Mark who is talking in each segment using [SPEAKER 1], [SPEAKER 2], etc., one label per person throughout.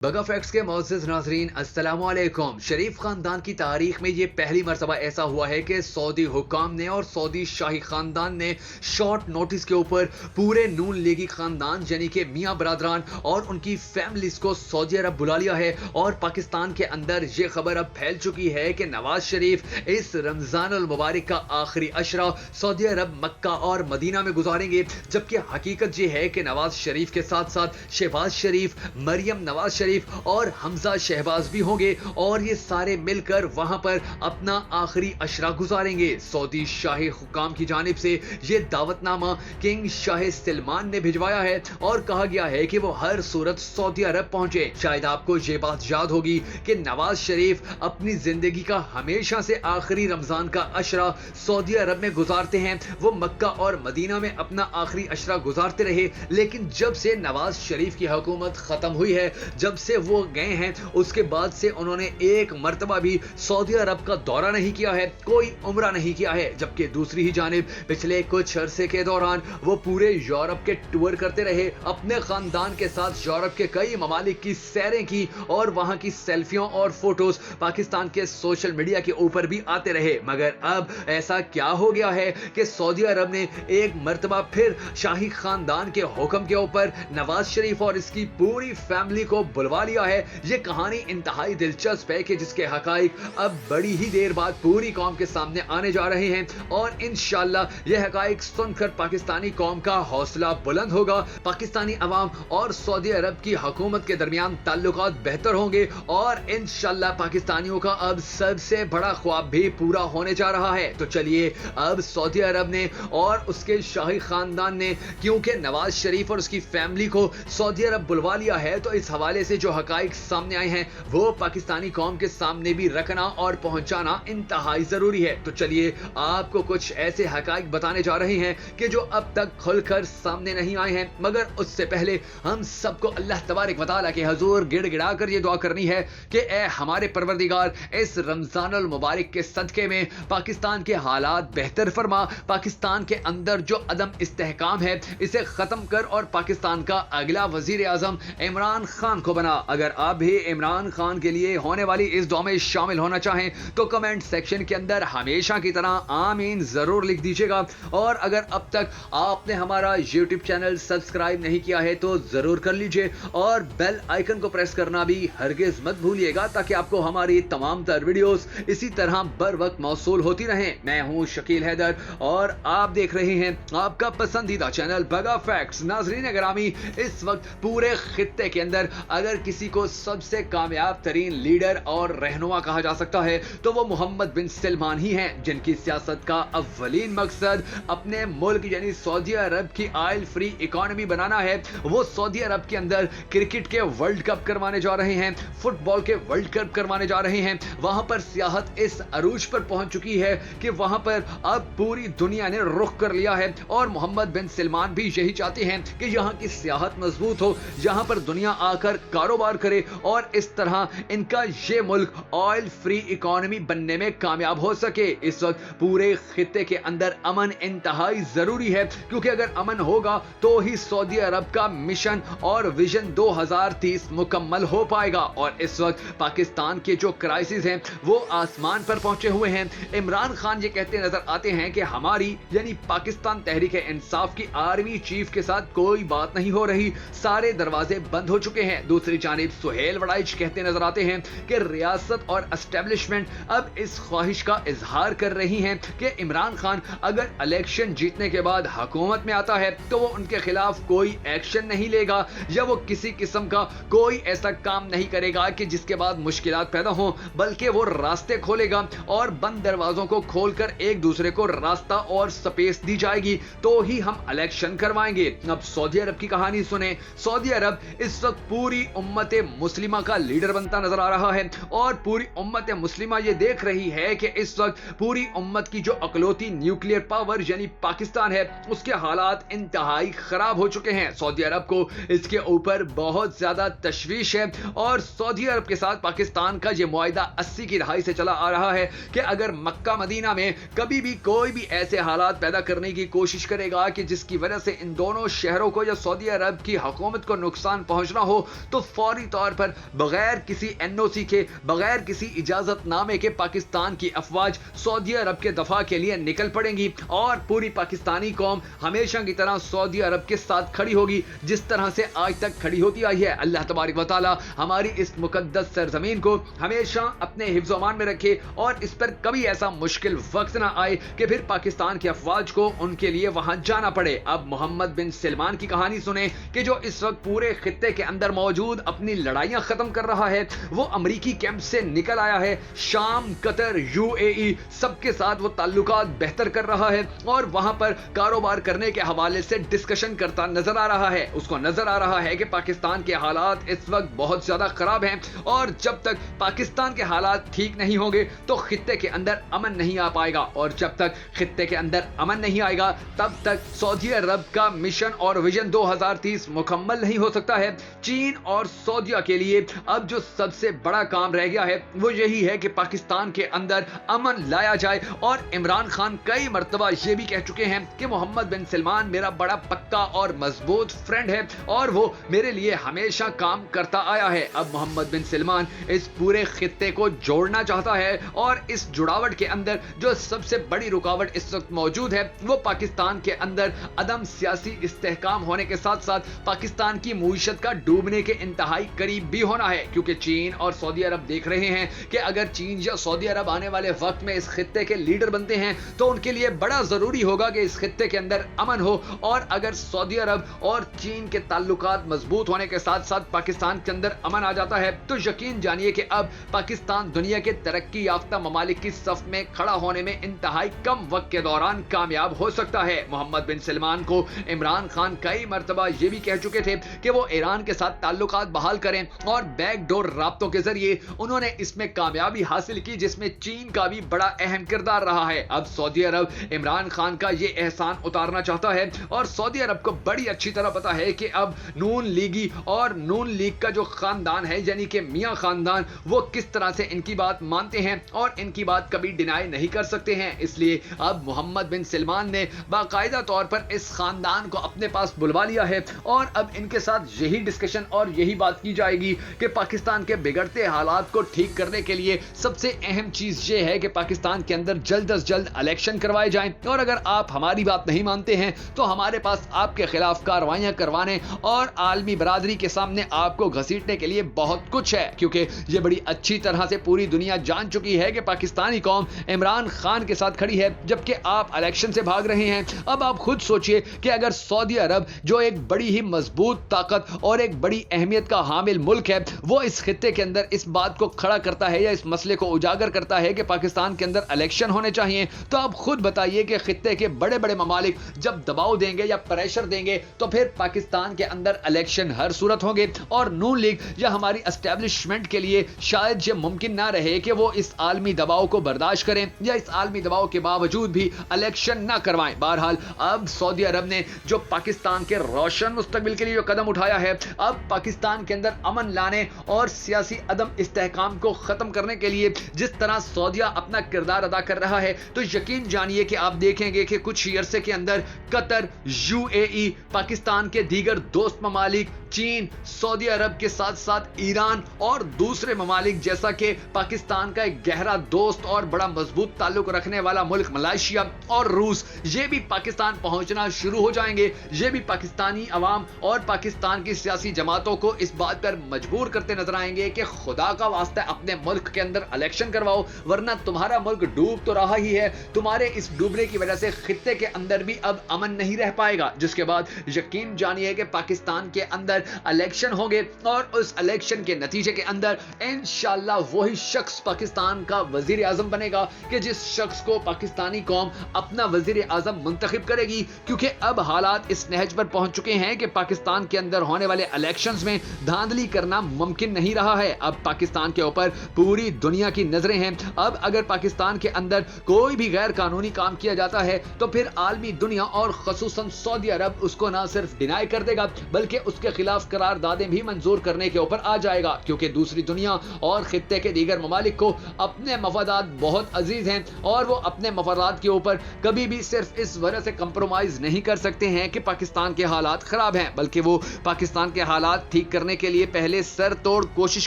[SPEAKER 1] बगा फैक्ट्स के मोअज़्ज़िज़ नाज़रीन अस्सलामु अलैकुम। शरीफ खानदान की तारीख में ये पहली मरतबा ऐसा हुआ है कि सऊदी हुकाम ने और सऊदी शाही खानदान ने शॉर्ट नोटिस के ऊपर पूरे नून लीगी खानदान यानी कि मियाँ बरादरान और उनकी फैमिलीज को सऊदी अरब बुला लिया है। और पाकिस्तान के अंदर ये खबर अब फैल चुकी है कि नवाज शरीफ इस रमजान अल मुबारक का आखिरी अशरा सऊदी अरब मक्का और मदीना में गुजारेंगे, जबकि हकीकत ये है कि नवाज शरीफ के साथ साथ शहबाज शरीफ, मरियम नवाज शरीफ और हमजा शहबाज भी होंगे और ये सारे मिलकर वहां पर अपना आखिरी अशरा गुजारेंगे। सऊदी शाही हुकाम की जानिब से ये दावतनामा किंग शाह सलमान ने भिजवाया है और कहा गया है कि वो हर सूरत सऊदी अरब पहुंचे। शायद आपको ये बात याद होगी कि नवाज शरीफ अपनी जिंदगी का हमेशा से आखिरी रमजान का अशरा सऊदी अरब में गुजारते हैं। वो मक्का और मदीना में अपना आखिरी अशरा गुजारते रहे, लेकिन जब से नवाज शरीफ की हुकूमत खत्म हुई है, जब से वो गए हैं, उसके बाद से उन्होंने एक मर्तबा भी सऊदी अरब का दौरा नहीं किया है, कोई उम्रा नहीं किया है। जबकि दूसरी ही जानिब पिछले कुछ अरसे के दौरान वो पूरे यूरोप के टूर करते रहे, अपने खानदान के साथ यूरोप के कई ममालिक की सैरें की और वहां की सेल्फियों और फोटोज पाकिस्तान के सोशल मीडिया के ऊपर भी आते रहे। मगर अब ऐसा क्या हो गया है कि सऊदी अरब ने एक मर्तबा फिर शाही खानदान के हुक्म के ऊपर नवाज शरीफ और इसकी पूरी फैमिली को बुलवा लिया है। ये कहानी इंतहाई दिलचस्प है कि जिसके हकाइक अब बड़ी ही देर बाद पूरी कौम के सामने आने जा रहे हैं और इंशाअल्लाह ये हकाइक सुनकर पाकिस्तानी कौम का हौसला बुलंद होगा। पाकिस्तानी अवाम और सऊदी अरब की हुकूमत के दरमियान ताल्लुकात बेहतर होंगे और इंशाअल्लाह पाकिस्तानियों का अब सबसे बड़ा ख्वाब भी पूरा होने जा रहा है। तो चलिए, अब सऊदी अरब ने और उसके शाही खानदान ने क्योंकि नवाज शरीफ और उसकी फैमिली को सऊदी अरब बुलवा लिया है, तो इस हवाले से जो हकाइक सामने आए हैं वो पाकिस्तानी कौम के सामने भी रखना और पहुंचाना इंतहाई जरूरी है। तो चलिए, आपको कुछ ऐसे हकाइक बताने जा रहे हैं कि जो अब तक खुलकर सामने नहीं आए हैं, मगर उससे पहले हम सबको अल्लाह तबारक व तआला के हुजूर गिड़गिड़ा कर ये दुआ करनी है कि ए हमारे परवरदिगार, इस रमजान अल मुबारक के सदके में पाकिस्तान के हालात बेहतर फरमा, पाकिस्तान के अंदर जो अदम इस्तेहकाम है इसे खत्म कर और पाकिस्तान का अगला वजीर आजम इमरान खान को बना। अगर आप भी इमरान खान के लिए होने वाली इस दुआ में शामिल होना चाहें तो कमेंट सेक्शन के अंदर हमेशा की तरह आमीन जरूर लिख दीजिएगा। और अगर अब तक आपने हमारा YouTube चैनल सब्सक्राइब नहीं किया है तो जरूर कर लीजिए और बेल आइकन को प्रेस करना भी हरगिज मत भूलिएगा, ताकि आपको हमारी तमाम तर वीडियोस इसी तरह बर वक्त मौसूल होती रहें। मैं हूं शकील हैदर और आप देख रहे हैं आपका पसंदीदा चैनल बगा फैक्ट्स। नाजरीन गिरामी, इस वक्त पूरे खित्ते के अंदर अगर किसी को सबसे कामयाब तरीन लीडर और रहनुमा कहा जा सकता है तो वो मोहम्मद बिन सलमान ही हैं, जिनकी सियासत का अव्वलीन मकसद अपने मुल्क यानी सऊदी अरब की ऑयल फ्री इकोनॉमी बनाना है। वो सऊदी अरब के अंदर क्रिकेट के वर्ल्ड कप करवाने जा रहे हैं, फुटबॉल के वर्ल्ड कप करवाने जा रहे हैं। वहां पर सियाहत इस अरूज पर पहुंच चुकी है कि वहां पर अब पूरी दुनिया ने रुख कर लिया है और मोहम्मद बिन सलमान भी यही चाहते हैं कि यहाँ की सियाहत मजबूत हो, यहाँ पर दुनिया आकर कारोबार करे और इस तरह इनका ये मुल्क ऑयल फ्री इकोनॉमी बनने में कामयाब हो सके। इस वक्त पूरे खित्ते के अंदर अमन इंतहाई जरूरी है, क्योंकि अगर अमन होगा तो ही सऊदी अरब का मिशन और विजन 2030 मुकम्मल हो पाएगा। और इस वक्त पाकिस्तान के जो क्राइसिस हैं वो आसमान पर पहुंचे हुए हैं। इमरान खान ये कहते नजर आते हैं कि हमारी यानी पाकिस्तान तहरीक इंसाफ की आर्मी चीफ के साथ कोई बात नहीं हो रही, सारे दरवाजे बंद हो चुके हैं। दूसरी जानिब सुहेल वड़ाइच कहते नजर आते हैं कि रियासत और एस्टेब्लिशमेंट अब इस ख्वाहिश का इजहार कर रही हैं कि इमरान खान अगर इलेक्शन जीतने के बाद हुकूमत में आता है तो वो उनके खिलाफ कोई एक्शन नहीं लेगा या वो किसी किस्म का कोई ऐसा काम नहीं करेगा कि जिसके बाद मुश्किलात पैदा हो, बल्कि वो रास्ते खोलेगा और बंद दरवाजों को खोलकर एक दूसरे को रास्ता और स्पेस दी जाएगी तो ही हम इलेक्शन करवाएंगे। अब सऊदी अरब की कहानी सुने। सऊदी अरब इस वक्त पूरी उम्मत मुस्लिमा का लीडर बनता नजर आ रहा है और पूरी उम्मत मुस्लिमा ये देख रही है कि इस वक्त पूरी उम्मत की जो अकलौती न्यूक्लियर पावर यानी पाकिस्तान है उसके हालात इंतहाई खराब हो चुके हैं। सऊदी अरब को इसके ऊपर बहुत ज्यादा तशवीश है और सऊदी अरब के साथ पाकिस्तान का ये मुआहिदा 80 की दहाई से चला आ रहा है कि अगर मक्का मदीना में कभी भी कोई भी ऐसे हालात पैदा करने की कोशिश करेगा कि जिसकी वजह से इन दोनों शहरों को या सऊदी अरब की हुकूमत को नुकसान पहुंचना हो, तो فوری طور پر بغیر کسی NOC کے، بغیر کسی اجازت نامے کے پاکستان کی افواج سعودی عرب کے دفاع کے لیے نکل پڑیں گی اور پوری پاکستانی قوم ہمیشہ کی طرح سعودی عرب کے ساتھ کھڑی ہوگی جس طرح سے آج تک کھڑی ہوتی آئی ہے۔ اللہ تبارک و تعالی ہماری اس مقدس سرزمین کو ہمیشہ اپنے حفظ و امان میں رکھے اور اس پر کبھی ایسا مشکل وقت نہ آئے کہ پھر پاکستان کی افواج کو ان کے لیے وہاں جانا پڑے۔ اب محمد بن سلمان کی کہانی سنیں کہ جو اس وقت پورے خطے کے اندر موجود اپنی لڑائیاں ختم کر رہا ہے، وہ امریکی کیمپ سے نکل آیا ہے، شام، قطر، UAE سب کے ساتھ وہ تعلقات بہتر کر رہا ہے اور وہاں پر کاروبار کرنے کے حوالے سے ڈسکشن کرتا نظر آ رہا ہے۔ اس کو نظر آ رہا ہے کہ پاکستان کے حالات اس وقت بہت زیادہ خراب ہیں اور جب تک پاکستان کے حالات ٹھیک نہیں ہوں گے تو خطے کے اندر امن نہیں آ پائے گا، اور جب تک خطے کے اندر امن نہیں آئے گا تب تک سعودی عرب کا مشن اور ویژن 2030 مکمل نہیں ہو سکتا ہے۔ چین اور سعودیہ کے لیے اب جو سب سے بڑا کام رہ گیا ہے وہ یہی ہے کہ پاکستان کے اندر امن لایا جائے، اور عمران خان کئی مرتبہ یہ بھی کہہ چکے ہیں کہ محمد بن سلمان میرا بڑا پکا اور مضبوط فرینڈ ہے اور وہ میرے لیے ہمیشہ کام کرتا آیا ہے۔ اب محمد بن سلمان اس پورے خطے کو جوڑنا چاہتا ہے اور اس جڑاوٹ کے اندر جو سب سے بڑی رکاوٹ اس وقت موجود ہے وہ پاکستان کے اندر عدم سیاسی استحکام ہونے کے ساتھ ساتھ پاکستان کی معیشت کا ڈوبنے کے انتہائی قریب بھی ہونا ہے، کیونکہ چین اور سعودی عرب دیکھ رہے ہیں کہ اگر چین یا سعودی عرب آنے والے وقت میں اس خطے کے لیڈر بنتے ہیں تو ان کے لیے بڑا ضروری ہوگا کہ اس خطے کے اندر امن ہو، اور اگر سعودی عرب اور چین کے تعلقات مضبوط ہونے کے ساتھ ساتھ پاکستان کے اندر امن آ جاتا ہے تو یقین جانیے کہ اب پاکستان دنیا کے ترقی یافتہ ممالک کی صف میں کھڑا ہونے میں انتہائی کم وقت کے دوران کامیاب ہو سکتا ہے۔ محمد بن سلمان کو عمران خان کئی مرتبہ یہ بھی کہہ چکے تھے کہ وہ ایران کے ساتھ تعلقات بحال کریں، اور بیک ڈور رابطوں کے ذریعے انہوں نے اس میں کامیابی حاصل کی جس میں چین کا بھی بڑا اہم کردار رہا ہے۔ اب سعودی عرب عمران خان کا یہ احسان اتارنا چاہتا ہے، اور سعودی عرب کو بڑی اچھی طرح پتا ہے کہ اب نون لیگی اور نون لیگ کا جو خاندان ہے یعنی کہ میاں خاندان وہ کس طرح سے ان کی بات مانتے ہیں اور ان کی بات کبھی ڈینائی نہیں کر سکتے ہیں۔ اس لیے اب محمد بن سلمان نے باقاعدہ طور پر اس خاندان کو اپنے پاس بلوا لیا ہے اور اب ان کے ساتھ یہی ڈسکشن اور یہی بات کی جائے گی کہ پاکستان کے بگڑتے حالات کو ٹھیک کرنے کے لیے سب سے اہم چیز یہ ہے کہ پاکستان کے اندر جلد از جلد الیکشن کروائے جائیں، اور اگر آپ ہماری بات نہیں مانتے ہیں تو ہمارے پاس آپ کے خلاف کارروائیاں کروانے اور عالمی برادری کے سامنے آپ کو گھسیٹنے کے لیے بہت کچھ ہے، کیونکہ یہ بڑی اچھی طرح سے پوری دنیا جان چکی ہے کہ پاکستانی قوم عمران خان کے ساتھ کھڑی ہے جبکہ آپ الیکشن سے بھاگ رہے ہیں۔ اب آپ خود سوچئے کہ اگر سعودی عرب جو ایک بڑی ہی مضبوط طاقت اور ایک بڑی اہمیت کا حامل ملک ہے وہ اس خطے کے اندر اس بات کو کھڑا کرتا ہے یا اس مسئلے کو اجاگر کرتا ہے کہ پاکستان کے اندر الیکشن ہونے چاہیے، تو آپ خود بتائیے کہ خطے کے بڑے بڑے ممالک جب دباؤ دیں گے یا پریشر دیں گے تو پھر پاکستان کے اندر الیکشن ہر صورت ہوں گے، اور نون لیگ یا ہماری اسٹیبلشمنٹ کے لیے شاید یہ ممکن نہ رہے کہ وہ اس عالمی دباؤ کو برداشت کریں یا اس عالمی دباؤ کے باوجود بھی الیکشن نہ کروائیں۔ بہرحال اب سعودی عرب نے جو پاکستان کے روشن مستقبل کے لیے جو قدم اٹھایا ہے، اب پاکستان کے اندر امن لانے اور سیاسی عدم استحکام کو ختم کرنے کے لیے جس طرح سعودیہ اپنا کردار ادا کر رہا ہے تو یقین جانیے کہ آپ دیکھیں گے کہ کچھ ہی عرصے کے اندر قطر، UAE، پاکستان کے دیگر دوست ممالک، چین، سعودی عرب کے ساتھ ساتھ ایران اور دوسرے ممالک جیسا کہ پاکستان کا ایک گہرا دوست اور بڑا مضبوط تعلق رکھنے والا ملک ملائیشیا اور روس، یہ بھی پاکستان پہنچنا شروع ہو جائیں گے۔ یہ بھی پاکستانی عوام اور پاکستان کی سیاسی جماعتوں کو اس بات پر مجبور کرتے نظر آئیں گے کہ خدا کا واسطہ اپنے ملک کے اندر الیکشن کرواؤ، ورنہ تمہارا ملک ڈوب تو رہا ہی ہے، تمہارے اس ڈوبنے کی وجہ سے خطے کے اندر بھی اب امن نہیں رہ پائے گا، جس کے بعد یقین جانیے کہ پاکستان کے اندر الیکشن ہوں گے اور اس الیکشن کے نتیجے کے اندر انشاءاللہ وہی شخص پاکستان کا وزیر اعظم بنے گا کہ جس شخص کو پاکستانی قوم اپنا وزیر اعظم منتخب کرے گی، کیونکہ اب حالات اس نہج پر پہنچ چکے ہیں کہ پاکستان کے اندر ہونے والے الیکشنز میں دھاندلی کرنا ممکن نہیں رہا ہے۔ اب پاکستان کے اوپر پوری دنیا کی نظریں ہیں۔ اب اگر پاکستان کے اندر کوئی بھی غیر قانونی کام کیا جاتا ہے تو پھر عالمی دنیا اور خصوصاً سعودی عرب اس کو نہ صرف ڈینائی کر دے گا بلکہ اس کے خلاف खिलाफ करारदादें भी मंजूर करने के ऊपर आ जाएगा, क्योंकि दूसरी दुनिया और खित्ते के दीगर ममालिक को अपने मफादात बहुत अजीज हैं और वो अपने मफादात के ऊपर कभी भी सिर्फ इस वजह से कंप्रोमाइज नहीं कर सकते हैं कि पाकिस्तान के हालात खराब हैं, बल्कि वो पाकिस्तान के हालात ठीक करने के लिए पहले सर तोड़ कोशिश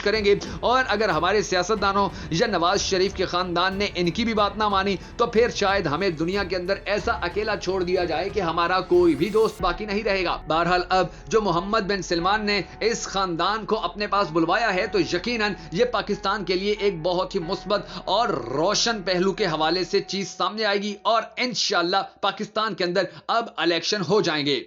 [SPEAKER 1] करेंगे। और अगर हमारे सियासतदानों या नवाज शरीफ के खानदान ने इनकी भी बात ना मानी तो फिर शायद हमें दुनिया के अंदर ऐसा अकेला छोड़ दिया जाए कि हमारा कोई भी दोस्त बाकी नहीं रहेगा। बहरहाल अब जो मोहम्मद बिन सलमान ने इस खानदान को अपने पास बुलवाया है तो यकीनन ये पाकिस्तान के लिए एक बहुत ही मुस्बत और रोशन पहलू के हवाले से चीज सामने आएगी और इंशाअल्लाह पाकिस्तान के अंदर अब इलेक्शन हो जाएंगे।